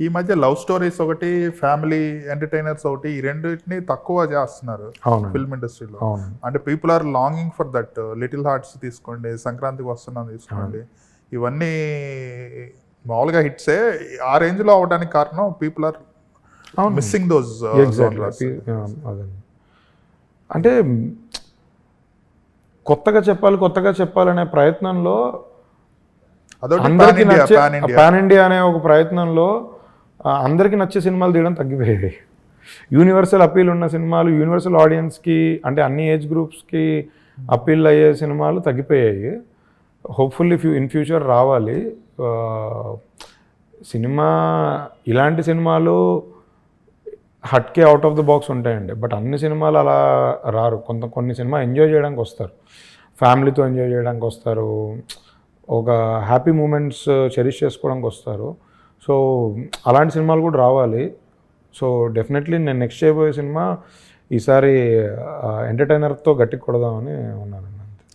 ఈ మధ్య love stories ఒకటి, ఫ్యామిలీ ఎంటర్టైనర్స్ ఒకటి, ఈ రెండింటిని తక్కువ చేస్తున్నారు ఫిల్మ్ ఇండస్ట్రీలో. అంటే people are longing for that. Little hearts తీసుకోండి, సంక్రాంతికి వస్తున్నాం తీసుకోండి, ఇవన్నీ మామూలుగా హిట్సే. ఆ రేంజ్లో అవడానికి కారణం పీపుల్ ఆర్ మిస్సింగ్ దోస్. అంటే కొత్తగా చెప్పాలనే ప్రయత్నంలో అందరికీ నచ్చే పాన్ ఇండియా అనే ఒక ప్రయత్నంలో అందరికీ నచ్చే సినిమాలు తీయడం తగ్గిపోయాయి. యూనివర్సల్ అపీల్ ఉన్న సినిమాలు, యూనివర్సల్ ఆడియన్స్కి అంటే అన్ని ఏజ్ గ్రూప్స్కి అపీల్ అయ్యే సినిమాలు తగ్గిపోయాయి. హోప్ఫుల్లీ ఇన్ ఫ్యూచర్ రావాలి సినిమా. ఇలాంటి సినిమాలు hatke out of the box ఉంటాయండి, బట్ అన్ని సినిమాలు అలా రారు. కొన్ని సినిమా ఎంజాయ్ చేయడానికి వస్తారు, ఫ్యామిలీతో ఎంజాయ్ చేయడానికి వస్తారు, ఒక హ్యాపీ మూమెంట్స్ చెరిష్ చేసుకోవడానికి వస్తారు. సో అలాంటి సినిమాలు కూడా రావాలి. సో డెఫినెట్లీ నేను నెక్స్ట్ చేయబోయే సినిమా ఈసారి ఎంటర్టైనర్తో గట్టి కొడదామని ఉన్నాను.